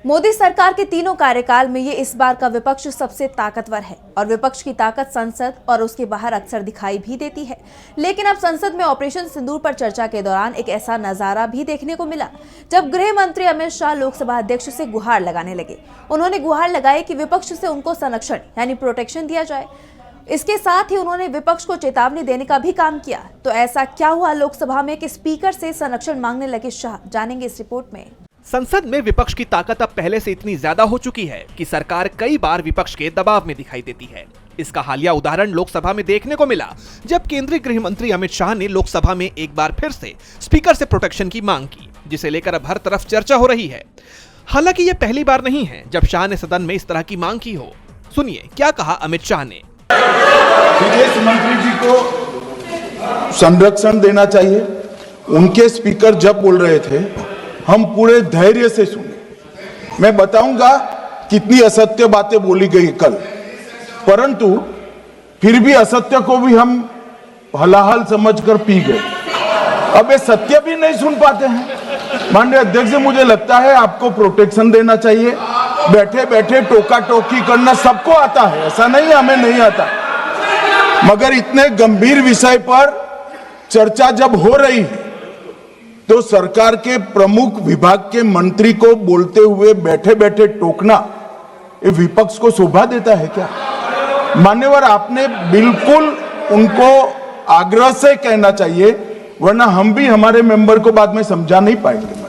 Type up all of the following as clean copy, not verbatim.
मोदी सरकार के तीनों कार्यकाल में ये इस बार का विपक्ष सबसे ताकतवर है और विपक्ष की ताकत संसद और उसके बाहर अक्सर दिखाई भी देती है। लेकिन अब संसद में ऑपरेशन सिंदूर पर चर्चा के दौरान एक ऐसा नजारा भी देखने को मिला जब गृह मंत्री अमित शाह लोकसभा अध्यक्ष से गुहार लगाने लगे। उन्होंने गुहार लगाई कि विपक्ष से उनको संरक्षण यानी प्रोटेक्शन दिया जाए। इसके साथ ही उन्होंने विपक्ष को चेतावनी देने का भी काम किया। तो ऐसा क्या हुआ लोकसभा में कि स्पीकर से संरक्षण मांगने लगे शाह, जानेंगे इस रिपोर्ट में। संसद में विपक्ष की ताकत अब पहले से इतनी ज्यादा हो चुकी है कि सरकार कई बार विपक्ष के दबाव में दिखाई देती है। इसका हालिया उदाहरण लोकसभा में देखने को मिला जब केंद्रीय गृह मंत्री अमित शाह ने लोकसभा में एक बार फिर से स्पीकर से प्रोटेक्शन की मांग की, जिसे लेकर अब हर तरफ चर्चा हो रही है। हालांकि ये पहली बार नहीं है जब शाह ने सदन में इस तरह की मांग की हो। सुनिए क्या कहा अमित शाह ने। विदेश मंत्री जी को संरक्षण देना चाहिए। उनके स्पीकर जब बोल रहे थे हम पूरे धैर्य से सुने। मैं बताऊंगा कितनी असत्य बातें बोली गई कल, परंतु फिर भी असत्य को भी हम हलाहल समझकर पी गए। अब ये सत्य भी नहीं सुन पाते हैं। माननीय अध्यक्ष, मुझे लगता है आपको प्रोटेक्शन देना चाहिए। बैठे बैठे टोका टोकी करना सबको आता है, ऐसा नहीं हमें नहीं आता, मगर इतने गंभीर विषय पर चर्चा जब हो रही है तो सरकार के प्रमुख विभाग के मंत्री को बोलते हुए बैठे बैठे टोकना ये विपक्ष को शोभा देता है क्या? मान्यवर, आपने बिल्कुल उनको आग्रह से कहना चाहिए, वरना हम भी हमारे मेंबर को बाद में समझा नहीं पाएंगे।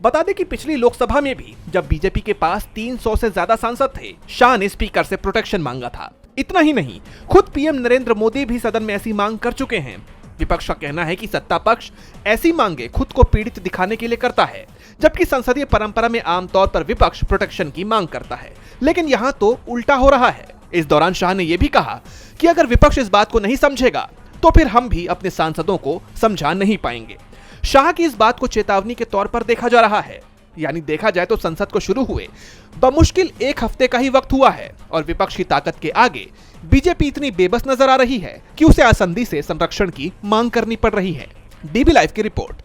बता दें कि पिछली लोकसभा में भी जब बीजेपी के पास 300 से ज्यादा सांसद थे, शाह ने स्पीकर से प्रोटेक्शन मांगा था। इतना ही नहीं, खुद पीएम नरेंद्र मोदी भी सदन में ऐसी मांग कर चुके हैं। विपक्ष का कहना है कि सत्ता पक्ष ऐसी मांगे खुद को पीड़ित दिखाने के लिए करता है, जबकि संसदीय परंपरा में आमतौर पर विपक्ष प्रोटेक्शन की मांग करता है। लेकिन यहाँ तो उल्टा हो रहा है। इस दौरान शाह ने यह भी कहा कि अगर विपक्ष इस बात को नहीं समझेगा तो फिर हम भी अपने सांसदों को समझा नहीं पाएंगे। शाह की इस बात को चेतावनी के तौर पर देखा जा रहा है। यानी देखा जाए तो संसद को शुरू हुए बमुश्किल एक हफ्ते का ही वक्त हुआ है और विपक्ष की ताकत के आगे बीजेपी इतनी बेबस नजर आ रही है कि उसे आसंदी से संरक्षण की मांग करनी पड़ रही है। डीबी लाइव की रिपोर्ट।